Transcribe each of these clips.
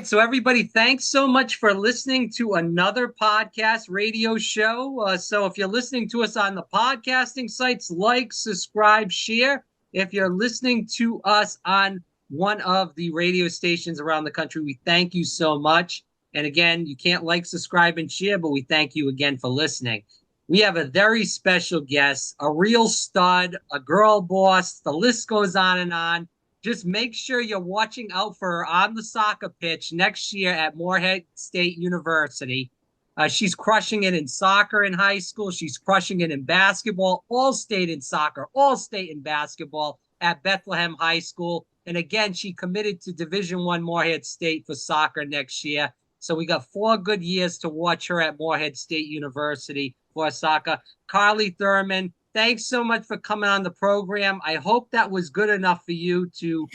So, everybody, thanks so much for listening to another podcast radio show. So, if you're listening to us on the podcasting sites, like, subscribe, share. If you're listening to us on one of the radio stations around the country, we thank you so much. And again, you can't like, subscribe, and share, but we thank you again for listening. We have a very special guest, a real stud, a girl boss. The list goes on and on. Just make sure you're watching out for her on the soccer pitch next year at Morehead State University. She's crushing it in soccer in high school. She's crushing it in basketball, all state in soccer, all state in basketball at Bethlehem High School. And again, she committed to Division I Morehead State for soccer next year. So we got 4 good years to watch her at Morehead State University for soccer. Carlie Thurmond, thanks so much for coming on the program. I hope that was good enough for you to,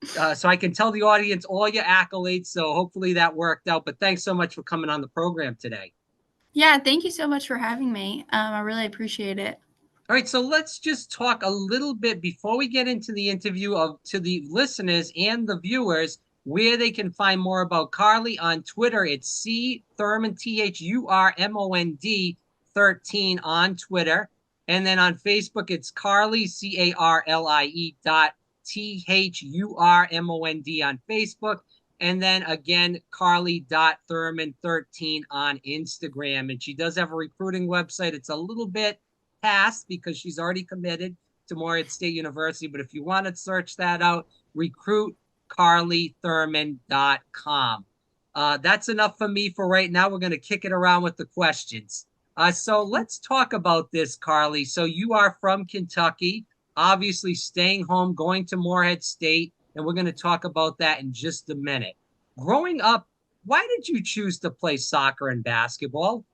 so I can tell the audience all your accolades. So hopefully that worked out. But thanks so much for coming on the program today. Yeah, thank you so much for having me. I really appreciate it. All right, so let's just talk a little bit before we get into the interview to the listeners and the viewers where they can find more about Carlie. On Twitter. It's C Thurmond, Thurmond 13 on Twitter. And then on Facebook, it's Carlie, Carlie Thurmond on Facebook. And then again, Carlie.Thurmond13 on Instagram. And she does have a recruiting website. It's a little bit past because she's already committed to Morehead State University. But if you want to search that out, recruitcarliethurmond.com. That's enough for me for right now. We're going to kick it around with the questions. So let's talk about this, Carlie. So you are from Kentucky, obviously staying home, going to Morehead State, and we're going to talk about that in just a minute. Growing up, why did you choose to play soccer and basketball?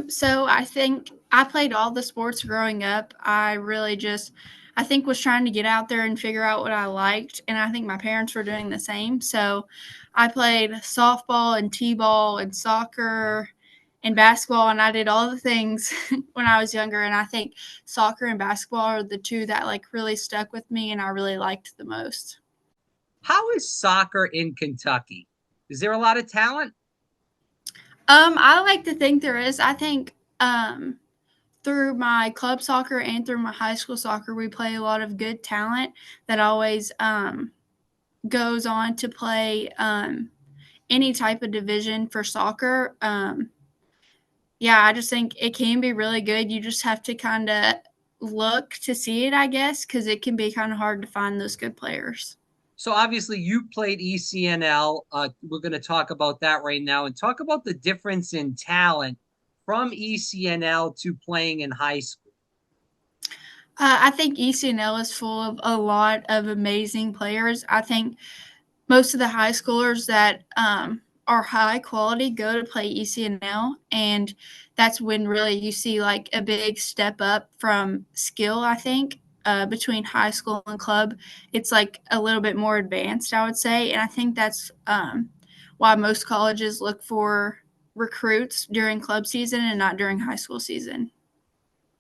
So I think I played all the sports growing up. I think was trying to get out there and figure out what I liked, and I think my parents were doing the same. So I played softball and t-ball and soccer and basketball, and I did all the things when I was younger. And I think soccer and basketball are the two that like really stuck with me, and I really liked the most. How is soccer in Kentucky? Is there a lot of talent? I like to think there is. I think through my club soccer and through my high school soccer, we play a lot of good talent that always goes on to play any type of division for soccer. Yeah, I just think it can be really good. You just have to kind of look to see it, I guess, because it can be kind of hard to find those good players. So obviously you played ECNL. We're going to talk about that right now and talk about the difference in talent from ECNL to playing in high school. I think ECNL is full of a lot of amazing players. I think most of the high schoolers that are high quality go to play ECNL, and that's when really you see like a big step up from skill. I think between high school and club, it's like a little bit more advanced, I would say, and I think that's why most colleges look for recruits during club season and not during high school season.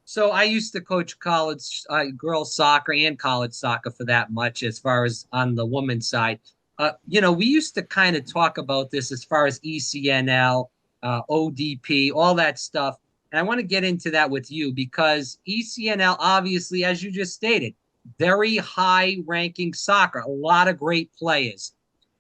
So I used to coach college girls soccer and college soccer for that much as far as on the women's side. We used to kind of talk about this as far as ECNL, ODP, all that stuff. And I want to get into that with you because ECNL, obviously, as you just stated, very high ranking soccer, a lot of great players.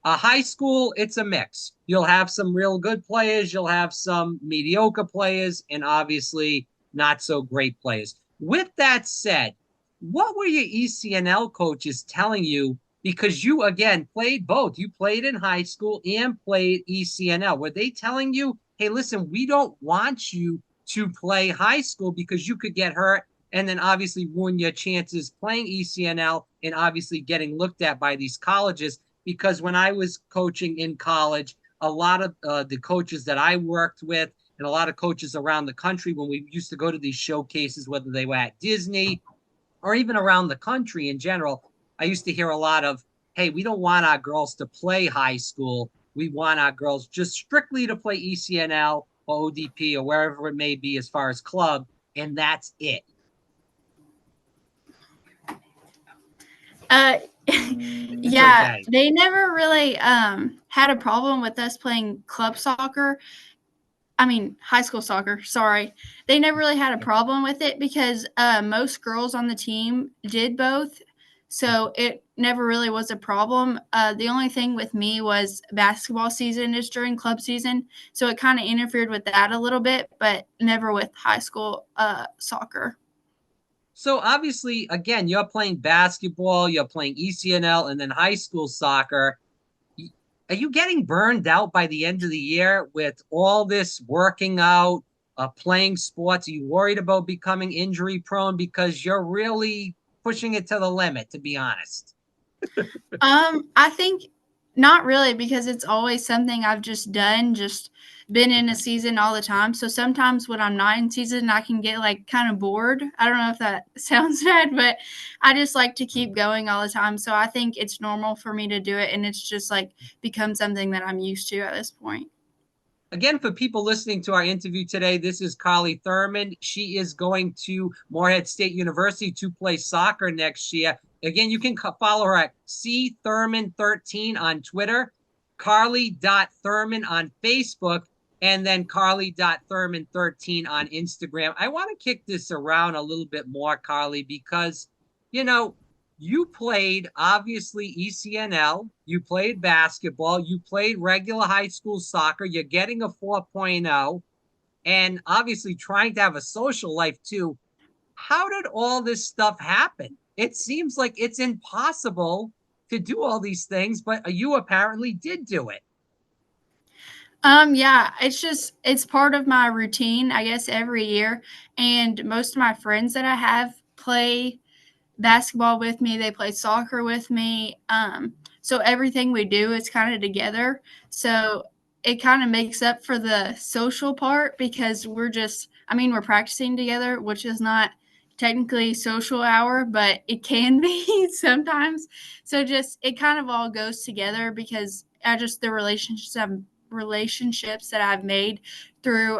High school, it's a mix. You'll have some real good players, you'll have some mediocre players, and obviously not so great players. With that said, what were your ECNL coaches telling you? Because you, again, played both. You played in high school and played ECNL. Were they telling you, hey, listen, we don't want you to play high school because you could get hurt and then obviously ruin your chances playing ECNL and obviously getting looked at by these colleges? Because when I was coaching in college, a lot of the coaches that I worked with and a lot of coaches around the country, when we used to go to these showcases, whether they were at Disney or even around the country in general, I used to hear a lot of, hey, we don't want our girls to play high school. We want our girls just strictly to play ECNL or ODP or wherever it may be as far as club, and that's it. Uh, It's Yeah, okay. they never really had a problem with us playing club soccer. I mean, high school soccer, sorry. They never really had a problem with it because most girls on the team did both. So it never really was a problem. The only thing with me was basketball season is during club season. So it kind of interfered with that a little bit, but never with high school soccer. So obviously, again, you're playing basketball, you're playing ECNL, and then high school soccer. Are you getting burned out by the end of the year with all this working out, playing sports? Are you worried about becoming injury prone because you're really pushing it to the limit, to be honest? I think not really because it's always something I've just done, just been in a season all the time. So sometimes when I'm not in season, I can get like kind of bored. I don't know if that sounds bad, but I just like to keep going all the time. So I think it's normal for me to do it and it's just like become something that I'm used to at this point. Again, for people listening to our interview today, this is Carlie Thurmond. She is going to Morehead State University to play soccer next year. Again, you can follow her at C Thurmond13 on Twitter, Carlie.Thurmond on Facebook, and then Carlie.Thurmond13 on Instagram. I want to kick this around a little bit more, Carlie, because, you know, you played obviously ECNL, you played basketball, you played regular high school soccer, you're getting a 4.0, and obviously trying to have a social life too. How did all this stuff happen? It seems like it's impossible to do all these things, but you apparently did do it. Yeah, it's part of my routine, I guess, every year. And most of my friends that I have play basketball with me, they play soccer with me. So everything we do is kind of together. So it kind of makes up for the social part because we're practicing together, which is not technically social hour, but it can be sometimes. So just it kind of all goes together because I just the relationships that I've made through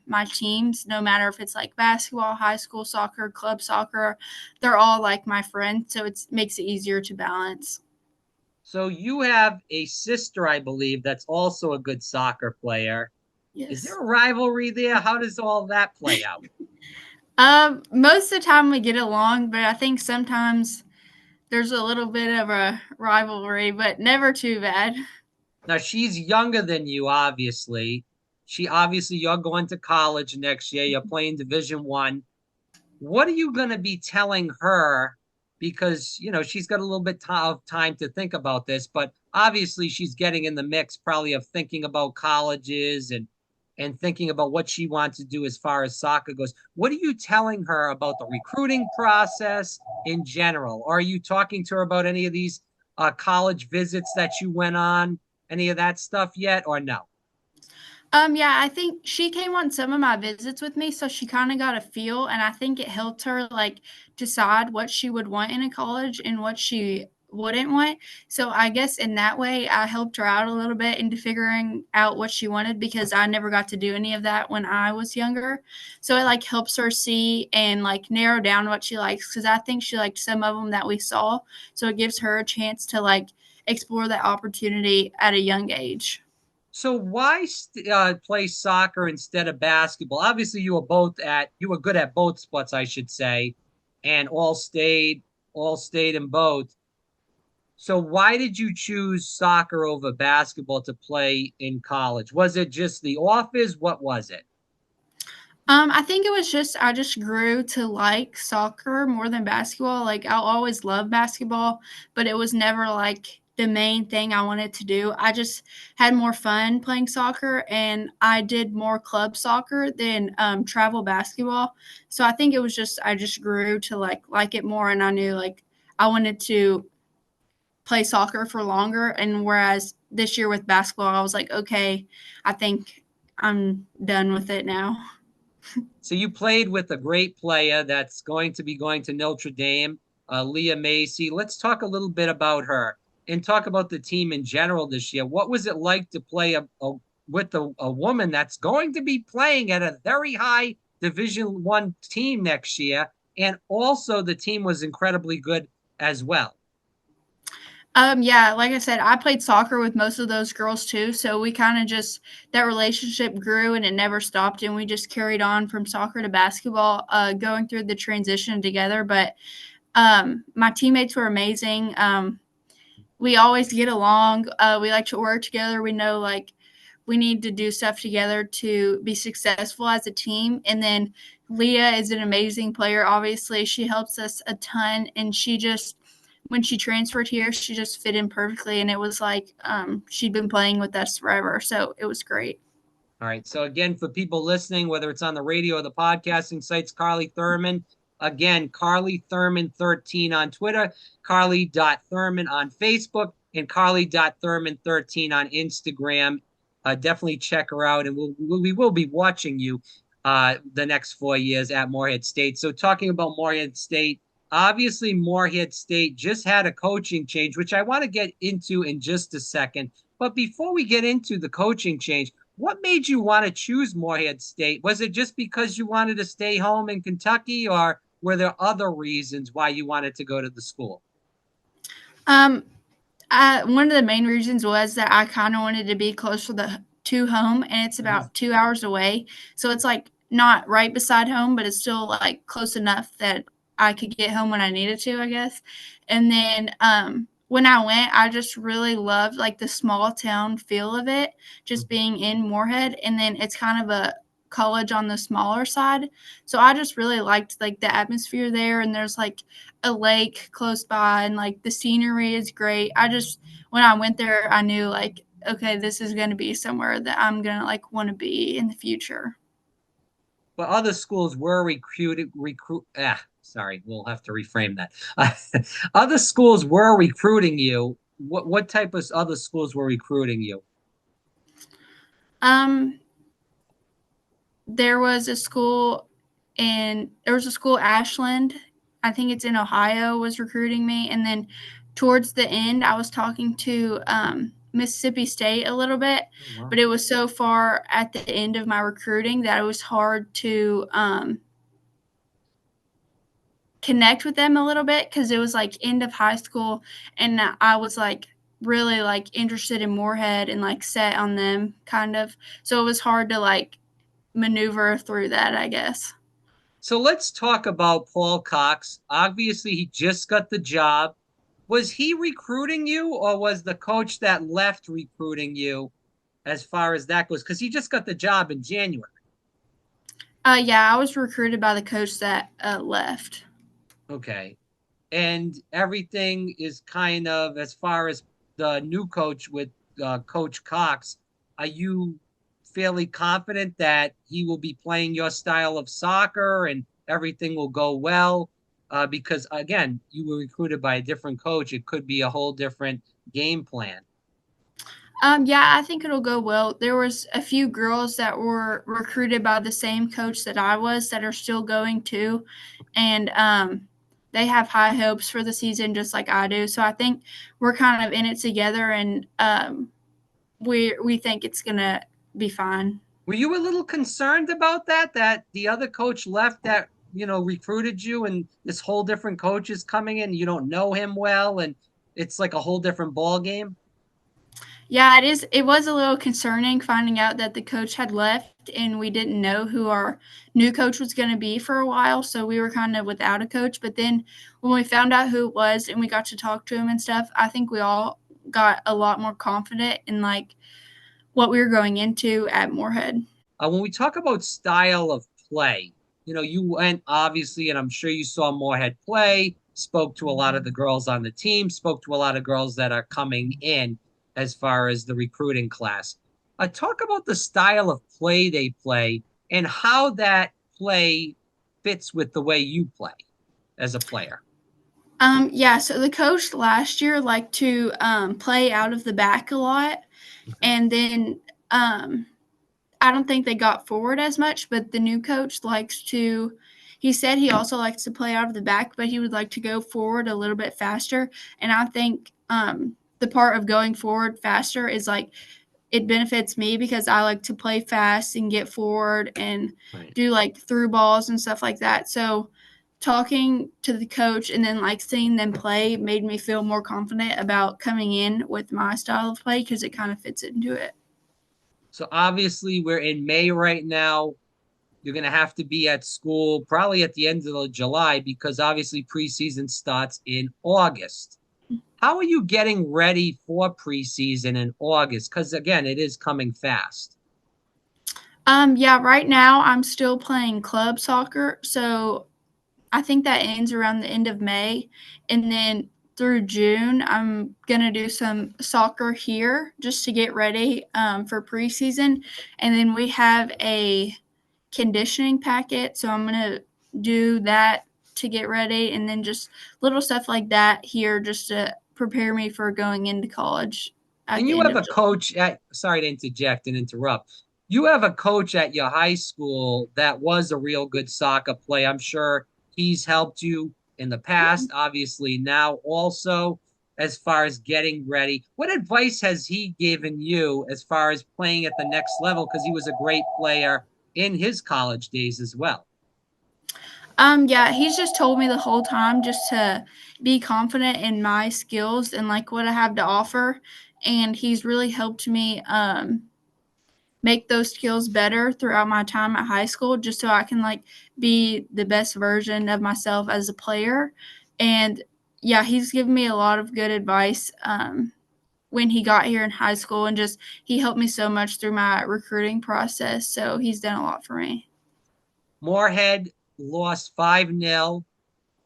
my teams, no matter if it's like basketball, high school soccer, club soccer, they're all like my friends. So it makes it easier to balance. So you have a sister, I believe, that's also a good soccer player. Is there Yes. a rivalry there? How does all that play out? Most of the time we get along, but I think sometimes there's a little bit of a rivalry, but never too bad. Now she's younger than you, obviously. You're going to college next year. You're playing Division 1. What are you going to be telling her? Because she's got a little bit of time to think about this, but obviously she's getting in the mix, probably of thinking about colleges and thinking about what she wants to do as far as soccer goes. What are you telling her about the recruiting process in general? Or are you talking to her about any of these college visits that you went on? Any of that stuff yet, or no? Yeah, I think she came on some of my visits with me, so she kind of got a feel, and I think it helped her like decide what she would want in a college and what she wouldn't want. So I guess in that way, I helped her out a little bit into figuring out what she wanted because I never got to do any of that when I was younger. So it like helps her see and like narrow down what she likes because I think she liked some of them that we saw. So it gives her a chance to like explore that opportunity at a young age. So why play soccer instead of basketball? Obviously, you were good at both sports, I should say, and all stayed in both. So why did you choose soccer over basketball to play in college? Was it just the offers? What was it? I think it was just I just grew to like soccer more than basketball. Like I'll always love basketball, but it was never like the main thing I wanted to do. I just had more fun playing soccer, and I did more club soccer than travel basketball. So I think it was just I just grew to like it more, and I knew like I wanted to play soccer for longer. And whereas this year with basketball, I was like, okay, I think I'm done with it now. So you played with a great player that's going to be going to Notre Dame, Leah Macy. Let's talk a little bit about her and talk about the team in general this year. What was it like to play with a woman that's going to be playing at a very high Division 1 team next year? And also the team was incredibly good as well. Yeah, like I said, I played soccer with most of those girls too, so we kind of just that relationship grew and it never stopped, and we just carried on from soccer to basketball, going through the transition together. But my teammates were amazing. We always get along. We like to work together. We know like we need to do stuff together to be successful as a team. And then Leah is an amazing player. Obviously, she helps us a ton, and she just when she transferred here, she just fit in perfectly, and it was like she'd been playing with us forever, so it was great. All right. So again, for people listening, whether it's on the radio or the podcasting sites, Carlie Thurmond. Again, Carlie Thurmond 13 on Twitter, Carlie.Thurmond on Facebook, and Carlie.Thurmond 13 on Instagram. Definitely check her out, and we will be watching you the next 4 years at Morehead State. So talking about Morehead State, obviously Morehead State just had a coaching change, which I want to get into in just a second. But before we get into the coaching change, what made you want to choose Morehead State? Was it just because you wanted to stay home in Kentucky, or were there other reasons why you wanted to go to the school? Um, one of the main reasons was that I kind of wanted to be closer to home, and it's Mhm. about 2 hours away. So it's like not right beside home, but it's still like close enough that I could get home when I needed to, I guess. And then when I went, I just really loved like the small town feel of it, just being in Moorhead. And then it's kind of a college on the smaller side. So I just really liked like the atmosphere there, and there's like a lake close by, and like the scenery is great. I just when I went there, I knew like okay, this is going to be somewhere that I'm going to like want to be in the future. But other schools were sorry, we'll have to reframe that. Other schools were recruiting you. What type of other schools were recruiting you? Um there was a school there was a school Ashland, I think it's in Ohio, was recruiting me, and then towards the end I was talking to Mississippi State a little bit, Oh, wow. but it was so far at the end of my recruiting that it was hard to connect with them a little bit because it was like end of high school, and I was like really like interested in Moorhead and like set on them kind of. So it was hard to like maneuver through that, I guess. So let's talk about Paul Cox. Obviously, he just got the job. Was he recruiting you, or was the coach that left recruiting you as far as that goes? Because he just got the job in January. Yeah, I was recruited by the coach that left. Okay. And everything is kind of as far as the new coach with Coach Cox. Are you fairly confident that he will be playing your style of soccer and everything will go well? Because again, you were recruited by a different coach. It could be a whole different game plan. Yeah, I think it'll go well. There was a few girls that were recruited by the same coach that I was that are still going too, and they have high hopes for the season just like I do. So I think we're kind of in it together, and we think it's gonna be fine. Were you a little concerned about that? That the other coach left that, recruited you, and this whole different coach is coming in, you don't know him well, and it's like a whole different ball game? Yeah, it is. It was a little concerning finding out that the coach had left and we didn't know who our new coach was going to be for a while. So we were kind of without a coach. But then when we found out who it was and we got to talk to him and stuff, I think we all got a lot more confident in like what we were going into at Moorhead. When we talk about style of play, you went obviously, and I'm sure you saw Morehead play, spoke to a lot of the girls on the team, spoke to a lot of girls that are coming in as far as the recruiting class. Talk about the style of play they play and how that play fits with the way you play as a player. Yeah, so the coach last year liked to play out of the back a lot. Okay. And then I don't think they got forward as much, but the new coach likes to. He said he also likes to play out of the back, but he would like to go forward a little bit faster. And I think the part of going forward faster is like it benefits me because I like to play fast and get forward and Right. do like through balls and stuff like that. So talking to the coach and then like seeing them play made me feel more confident about coming in with my style of play because it kind of fits into it. So obviously we're in May right now. You're going to have to be at school probably at the end of July because obviously preseason starts in August. How are you getting ready for preseason in August? Because again, it is coming fast. Yeah, right now I'm still playing club soccer, so I think that ends around the end of May, and then through June I'm gonna do some soccer here just to get ready for preseason, and then we have a conditioning packet, so I'm gonna do that to get ready, and then just little stuff like that here just to prepare me for going into college at And the you end have of a July. coach at, sorry to interject and interrupt. You have a coach at your high school that was a real good soccer player. I'm sure he's helped you in the past, obviously now also as far as getting ready. What advice has he given you as far as playing at the next level? Because he was a great player in his college days as well. Yeah, he's just told me the whole time just to be confident in my skills and like what I have to offer. And he's really helped me make those skills better throughout my time at high school just so I can like be the best version of myself as a player. And yeah, he's given me a lot of good advice when he got here in high school and just he helped me so much through my recruiting process. So he's done a lot for me. Morehead lost 5-0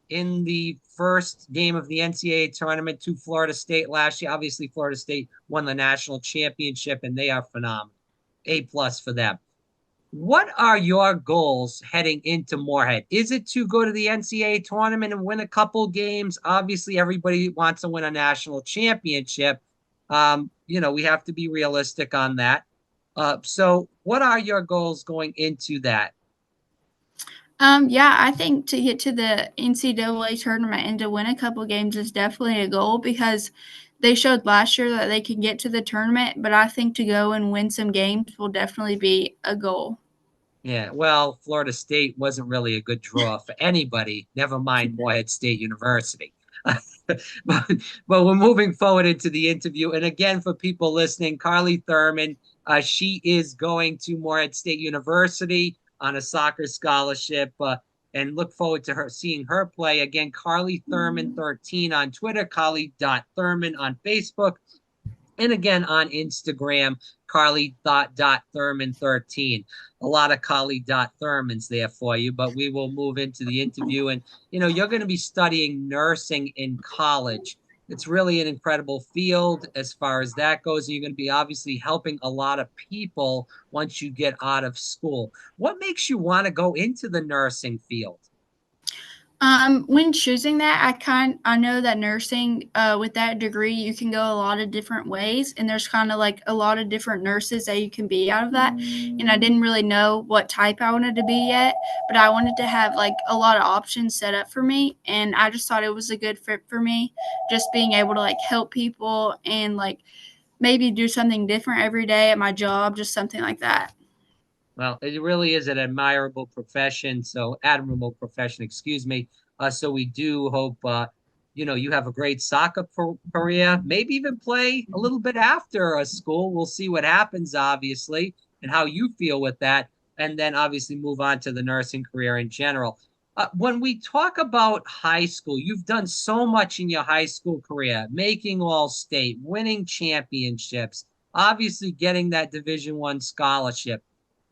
in the first game of the NCAA tournament to Florida State last year. Obviously, Florida State won the national championship, and they are phenomenal. A plus for them. What are your goals heading into Morehead? Is it to go to the NCAA tournament and win a couple games? Obviously, everybody wants to win a national championship. We have to be realistic on that. So, what are your goals going into that? Yeah, I think to get to the NCAA tournament and to win a couple games is definitely a goal because they showed last year that they can get to the tournament, but I think to go and win some games will definitely be a goal. Yeah, well, Florida State wasn't really a good draw for anybody, never mind Morehead State University. but, but we're moving forward into the interview. And again, for people listening, Carlie Thurmond, she is going to Morehead State University on a soccer scholarship and look forward to her seeing her play. Again, Carlie Thurmond 13 on Twitter, Carlie.Thurmond on Facebook. And again, on Instagram, Carlie.Thurmond13. A lot of Carlie.Thurmonds there for you, but we will move into the interview. And, you're going to be studying nursing in college. It's really an incredible field as far as that goes. And you're going to be obviously helping a lot of people once you get out of school. What makes you want to go into the nursing field? When choosing that, I know that nursing, with that degree, you can go a lot of different ways, and there's kind of like a lot of different nurses that you can be out of that. And I didn't really know what type I wanted to be yet, but I wanted to have like a lot of options set up for me, and I just thought it was a good fit for me, just being able to like help people and like maybe do something different every day at my job, just something like that. Well, it really is an admirable profession. So admirable profession, excuse me. So we do hope, you have a great soccer career, maybe even play a little bit after school. We'll see what happens, obviously, and how you feel with that. And then obviously move on to the nursing career in general. When we talk about high school, you've done so much in your high school career, making all state, winning championships, obviously getting that Division I scholarship.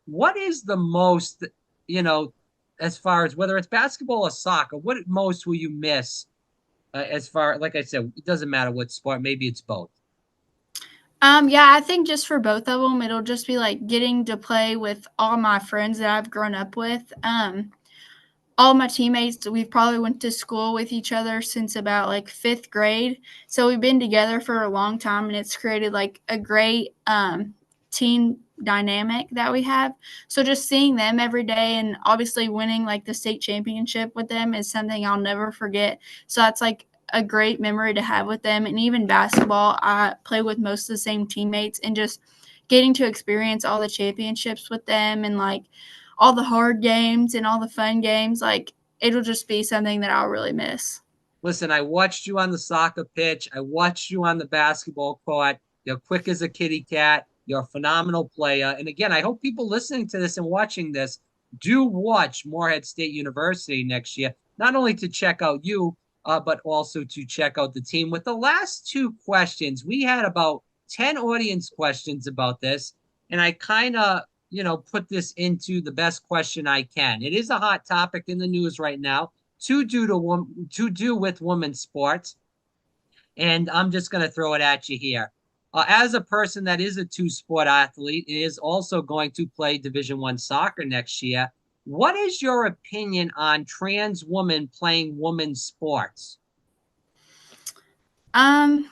What is the most, you know, as far as whether it's basketball or soccer, what most will you miss as far, like I said, it doesn't matter what sport, maybe it's both. Yeah, I think just for both of them, it'll just be like getting to play with all my friends that I've grown up with. All my teammates, we've probably went to school with each other since about like fifth grade. So we've been together for a long time, and it's created like a great team dynamic that we have. So just seeing them every day and obviously winning like the state championship with them is something I'll never forget. So that's like a great memory to have with them. And even basketball, I play with most of the same teammates, and just getting to experience all the championships with them and like all the hard games and all the fun games, like it'll just be something that I'll really miss. Listen, I watched you on the soccer pitch. I watched you on the basketball court. You're quick as a kitty cat. You're a phenomenal player. And again, I hope people listening to this and watching this do watch Morehead State University next year, not only to check out you, but also to check out the team. With the last two questions, we had about 10 audience questions about this. And I kind of, put this into the best question I can. It is a hot topic in the news right now to do with women's sports, and I'm just going to throw it at you here. As a person that is a two-sport athlete and is also going to play Division I soccer next year, what is your opinion on trans women playing women's sports? Um,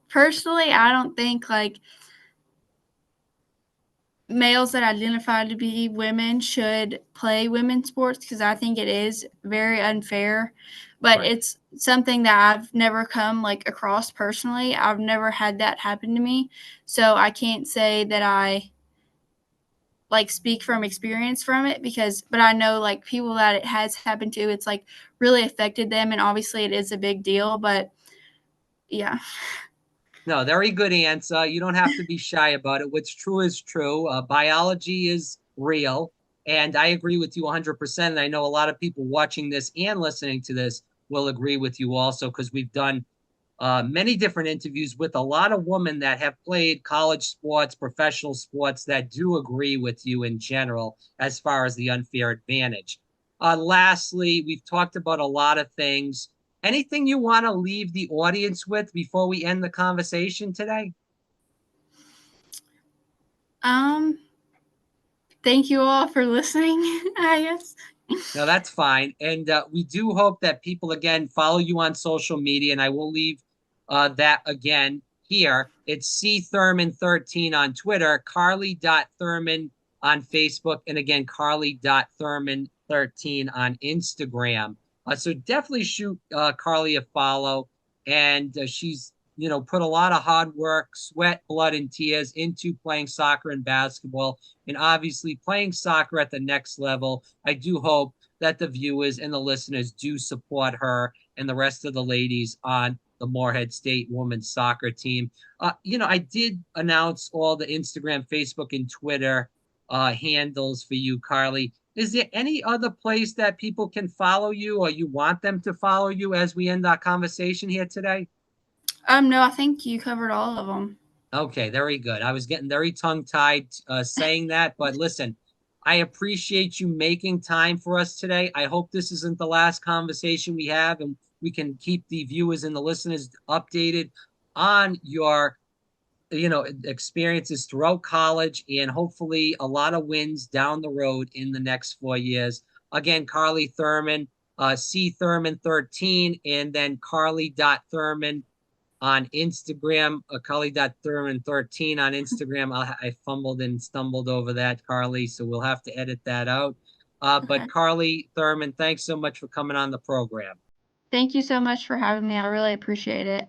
Personally, I don't think like males that identify to be women should play women's sports because I think it is very unfair. But Right. it's something that I've never come like across personally. I've never had that happen to me. So I can't say that I like speak from experience from it because but I know like people that it has happened to, it's like really affected them and obviously it is a big deal, but yeah. No, very good answer. You don't have to be shy about it. What's true is true. Biology is real. And I agree with you 100%. And I know a lot of people watching this and listening to this will agree with you also because we've done many different interviews with a lot of women that have played college sports, professional sports that do agree with you in general as far as the unfair advantage. Lastly, we've talked about a lot of things. Anything you want to leave the audience with before we end the conversation today? Um Thank you all for listening, I guess. No, that's fine. And we do hope that people, again, follow you on social media. And I will leave that again here. It's C Thurmond 13 on Twitter, Carlie.Thurmond on Facebook, and again, Carlie.Thurmond 13 on Instagram. So definitely shoot Carlie a follow. And she's, put a lot of hard work, sweat, blood, and tears into playing soccer and basketball. And obviously, playing soccer at the next level. I do hope that the viewers and the listeners do support her and the rest of the ladies on the Morehead State women's soccer team. I did announce all the Instagram, Facebook, and Twitter handles for you, Carlie. Is there any other place that people can follow you or you want them to follow you as we end our conversation here today? No, I think you covered all of them. Okay, very good. I was getting very tongue-tied saying that, but listen, I appreciate you making time for us today. I hope this isn't the last conversation we have, and we can keep the viewers and the listeners updated on your, experiences throughout college and hopefully a lot of wins down the road in the next 4 years. Again, Carlie Thurmond, C Thurmond 13, and then Carlie.Thurmond on Instagram, Carlie.Thurmond13 on Instagram. I fumbled and stumbled over that, Carlie, so we'll have to edit that out. But Okay. Carlie Thurmond, thanks so much for coming on the program. Thank you so much for having me. I really appreciate it.